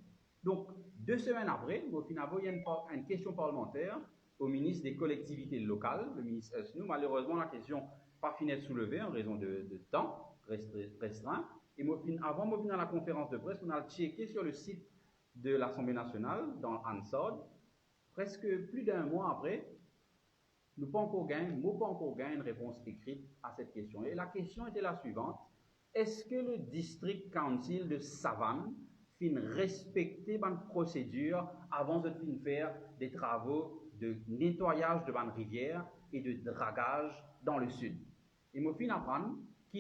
Donc, 2 semaines après, il y a une question parlementaire au ministre des collectivités locales, le ministre Esnou. Malheureusement, la question n'a pas fini de soulever en raison de temps restreint. Et avant de venir à la conférence de presse, on a checké sur le site de l'Assemblée nationale, dans Hansard, presque plus d'1 mois après, nous n'avons pas encore gagné une réponse écrite à cette question. Et la question était la suivante. Est-ce que le District Council de Savane fin respecter une procédure avant de faire des travaux de nettoyage de la rivière et de dragage dans le sud? Et je fin apprendre que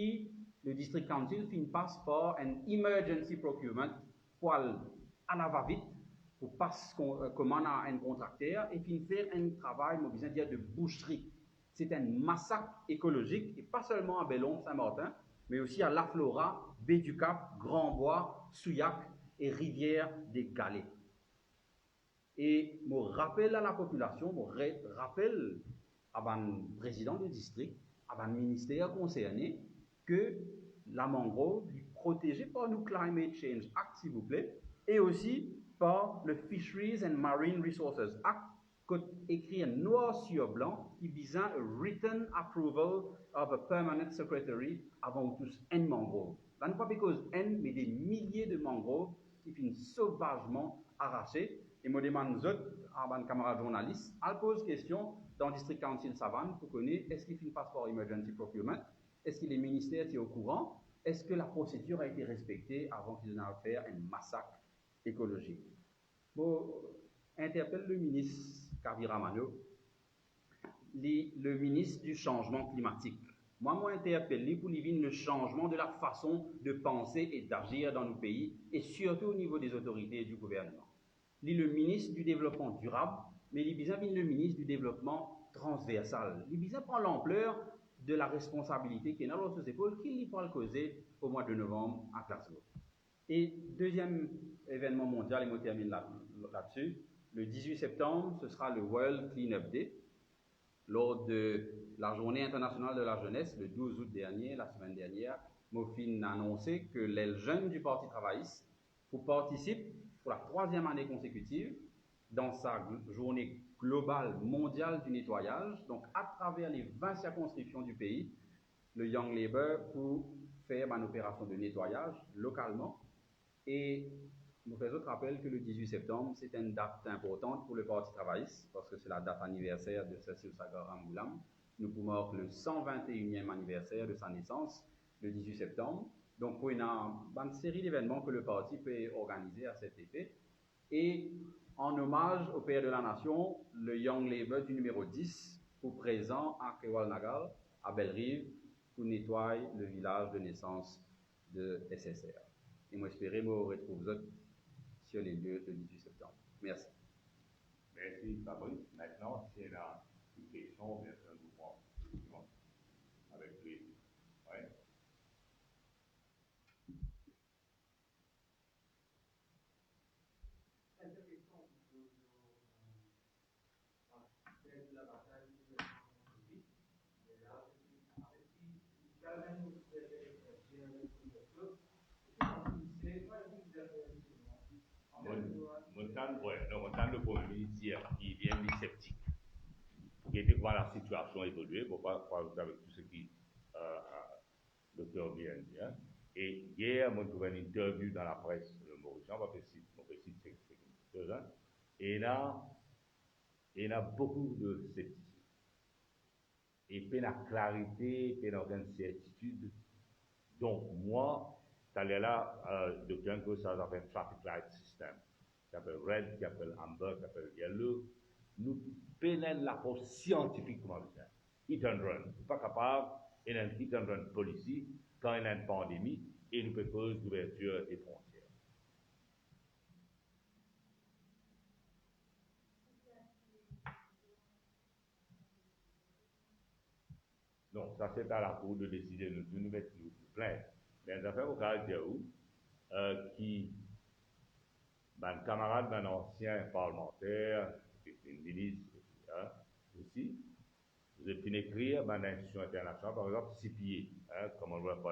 le District Council passe par un emergency procurement pour à la va-vite pour passer commande à un contracteur et puis faire un travail, je besoin dire, de boucherie. C'est un massacre écologique, et pas seulement à Bellombe-Saint-Martin, mais aussi à La Flora, Baie du Cap, Grand-Bois, Souillac et Rivière des Galets. Et je rappelle à la population, je rappelle à le président du district, à le ministère concerné, que la mangrove est protégée par le Climate Change Act, s'il vous plaît, et aussi par le Fisheries and Marine Resources Act, écrit noir sur blanc, qui vise un written approval of a permanent secretary avant tous un mangrove. Là, pas because un, mais des milliers de mangroves qui finissent sauvagement arrachés. Et je demande à mes camarades journalistes, elle pose question dans le District Council Savane pour connaître est-ce qu'il finit passe par emergency procurement, est-ce que les ministères sont au courant, est-ce que la procédure a été respectée avant qu'ils n'aient faire un massacre écologique. Bon, interpelle le ministre Kaviramano, le ministre du changement climatique. Moi, interpellé pour le changement de la façon de penser et d'agir dans nos pays, et surtout au niveau des autorités et du gouvernement. Il est le ministre du développement durable, mais il est le ministre du développement transversal. Il prend l'ampleur de la responsabilité qui est dans ses épaules, qu'il pourra le causer au mois de novembre à Glasgow. Et deuxième événement mondial, et moi termine là-dessus, le 18 septembre, ce sera le World Cleanup Day, lors de la Journée internationale de la jeunesse, le 12 août dernier, la semaine dernière. Mofin a annoncé que les jeunes du Parti travailliste participent pour la 3e année consécutive dans sa journée globale mondiale du nettoyage, donc à travers les 20 circonscriptions du pays, le Young Labour pour faire une opération de nettoyage localement. Et nous faisons autre rappel que le 18 septembre, c'est une date importante pour le Parti travailliste, parce que c'est la date anniversaire de Cécile Sagara Moulam. Nous pouvons le 121e anniversaire de sa naissance, le 18 septembre. Donc, il y a une série d'événements que le parti peut organiser à cet effet. Et en hommage au père de la nation, le Young Labour du numéro 10, pour présent à Kewal Nagal, à Belle-Rive, pour nettoyer le village de naissance de SSR. Et moi, j'espère que vous retrouverez sur les lieux le 18 septembre. Merci. Merci, Fabrice. Maintenant, s'il y a une question, bien sûr, nous prends avec plaisir. Ouais. Mon temps de Premier ministre, il vient des sceptiques. Il était voir la situation évoluer, pour pas avec tout ce qui le docteur vient de dire. Et hier, moi, j'ai trouvé une interview dans la presse de Mauricien, on va faire c'est et là, il y a beaucoup de scepticisme. Et puis la clarité, puis la certitude. Donc, moi, t'allais là, de bien que ça s'appelle traffic light system, qui s'appelle red, qui s'appelle amber, qui s'appelle yellow. Nous prenons l'approche scientifique comme ça. Hit and run. Nous ne sommes pas capables, il y a un hit and run policy quand il y a une pandémie et nous proposons l'ouverture des frontières. Non, ça c'est à la Cour de décider, nous mettons plein. Mais les affaires au cas où, qui, un camarade, un ancien parlementaire, une ministre, aussi, vous avez pu écrire dans l'institution internationale, par exemple, CPA, Commonwealth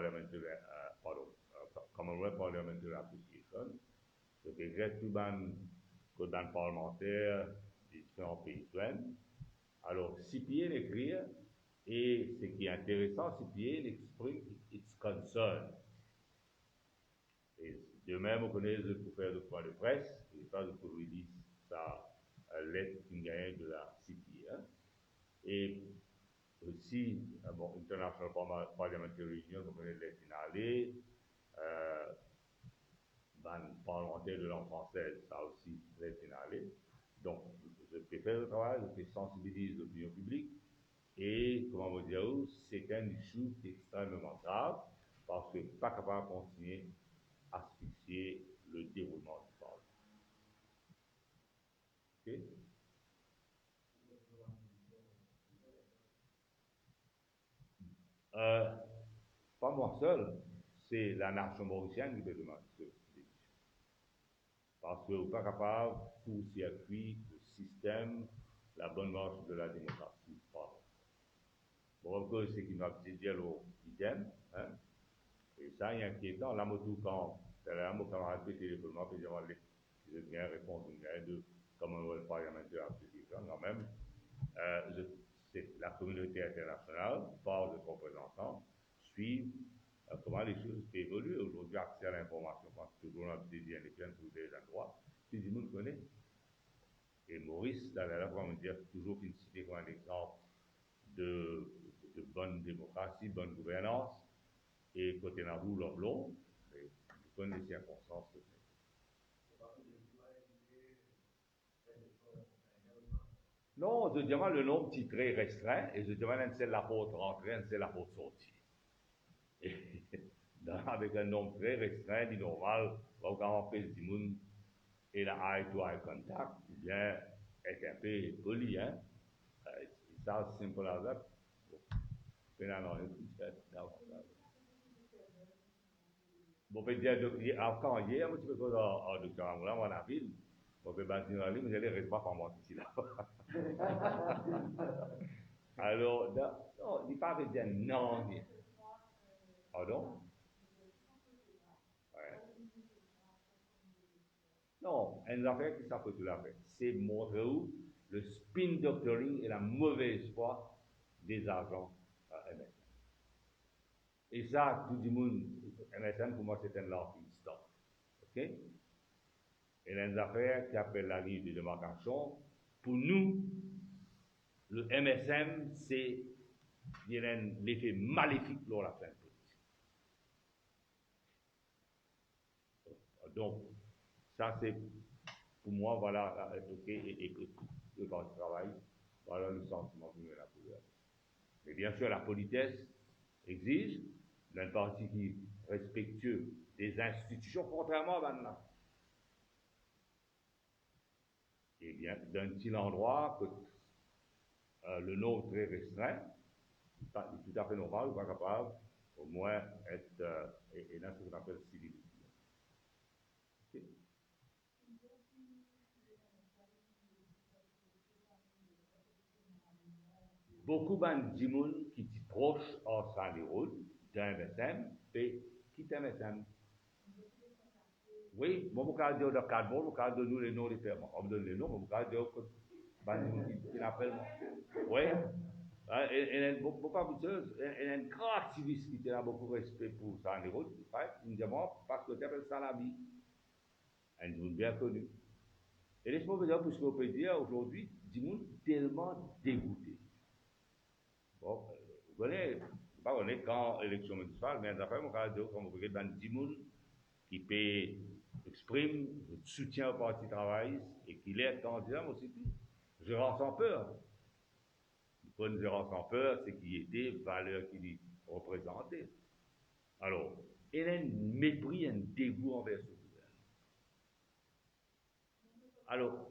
Parliamentary Association, donc écrit tout dans le parlementaire des différents pays. Alors, CPA l'écrire, et ce qui est intéressant, CPA l'exprime its concern. Et de même, on connaît pour faire le point de presse, et pas de pour release sa lettre qui gagne de la CPA. Et aussi, bon, International Parliamentary Union, vous connaissez les finales, parlementaire de langue française, ça aussi, les finales. Donc, je peux faire le travail, je peux sensibiliser l'opinion publique, et, comment vous dire, c'est un issue extrêmement grave, parce que pas capable de continuer à asphyxier le déroulement du parlement. Okay? Pas moi seul, c'est la nation mauricienne qui peut demander ce démission. Parce que vous n'êtes pas capable pour circuit le système, la bonne marche de la démocratie. Bon, c'est qui m'a dit l'idem, hein? Et ça, il y a inquiétant. Là, tout quand, c'est là, mon camarade peut téléphoner, puis je viens répondre de Commonwealth Parliamentary Association, quand même. C'est la communauté internationale, par les représentants, suivent comment les choses évoluent. Aujourd'hui, accès à l'information, parce que toujours on a des liens sur des endroits, tout le monde connaît. Et Maurice, là, comment dire, toujours une cité comme un exemple de bonne démocratie, bonne gouvernance, et côté la rule of law, vous connaissez les circonstances. Non, je demande le nombre titré restreint et je demande un seul apôtre rentré, un seul apôtre sorti. Avec un nombre très restreint, dit normal, quand on fait du monde et la eye-to-eye contact, ou bien être un peu poli, hein. Ça, c'est simple as that. Bon, peut dire, quand hier, tu peux faire un docteur Amoula, on a ville. Bon, peut bâtir en ligne, mais je ne reste pas par moi ici là. Alors, non, il ne pas dire non. Pardon? Ouais. Non, une affaire qui s'appelle tout l'affaire. C'est montrer où le spin doctoring et la mauvaise foi des agents MSN. Et ça, tout le monde, MSN pour moi c'est un laughing stock. Ok? il y a des affaires qui appellent la ligne de démarcation. Pour nous, le MSM, c'est l'effet maléfique pour la fin politique. Donc, ça c'est, pour moi, voilà, et quand je travaille, voilà le sentiment que nous avons la couleur. Mais bien sûr, la politesse exige d'un parti qui est respectueux des institutions, contrairement à maintenant. Et bien, d'un petit endroit que le nôtre est restreint, tout à fait normal, pas capable, au moins, être, et dans ce qu'on appelle civilisé. Okay. Beaucoup de gens qui sont proches en Saint-Léroul, d'un MSM, et qui est MSM. Oui, moi, je vais dire le cadre, je vais donner les noms des fermes. On me donne les noms, je vais dire que qui l'appelle. Oui. Elle est beaucoup habitueuse, elle est une grande activiste qui a beaucoup de respect pour Saint-Léroul, évidemment, parce que tu appelles ça la vie. Elle est bien connue. Et laisse-moi vous dire, puisque vous pouvez dire aujourd'hui, du monde tellement dégoûté. Bon, vous connaissez, pas quand l'élection municipale, mais d'après mon cas, comme vous regardez dans 10 monde qui exprime le soutien au Parti travailliste et qui l'est candidat, moi aussi, je rends sans peur. Une gérance sans peur, c'est qu'il y ait des valeurs qu'il représentait. Alors, il y a un mépris, un dégoût envers ce gouvernement. Alors,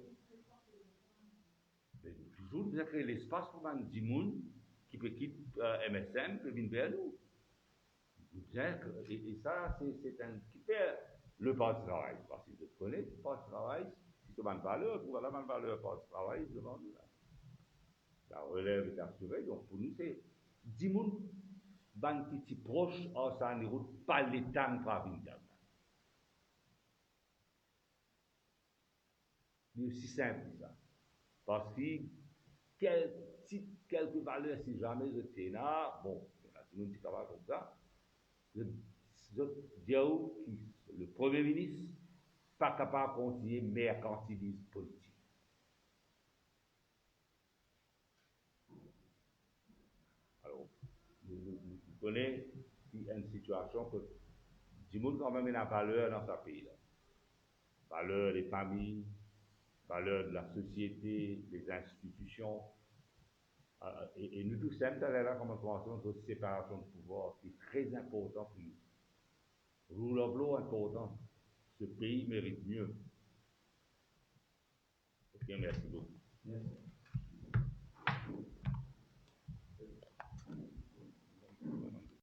toujours, nous avons créé l'espace pour un petit monde qui peut quitter MSM, peut venir vers nous. Et ça, c'est un qui fait le Parti travail. Parce que je connais le Parti travail, si c'est une valeur, pour la valeur du Parti travail devant nous. La relève est assurée, donc pour nous, c'est 10 000 qui sont proches en Saint-Léroul, pas l'État ne va venir. C'est aussi simple que ça. Parce que quelques valeurs, si jamais je tiens là, bon, il y a tout le monde qui travaille comme ça, je dis que le Premier ministre n'est pas capable de continuer mercantilisme politique. Alors, vous connaissez une situation que du monde quand même a une valeur dans ce pays-là. Valeur des familles, valeur de la société, des institutions. Et nous tous sommes là comme une de séparation de pouvoir qui est très important pour nous. Rule of law important. Ce pays mérite mieux. Ok, merci beaucoup. Merci.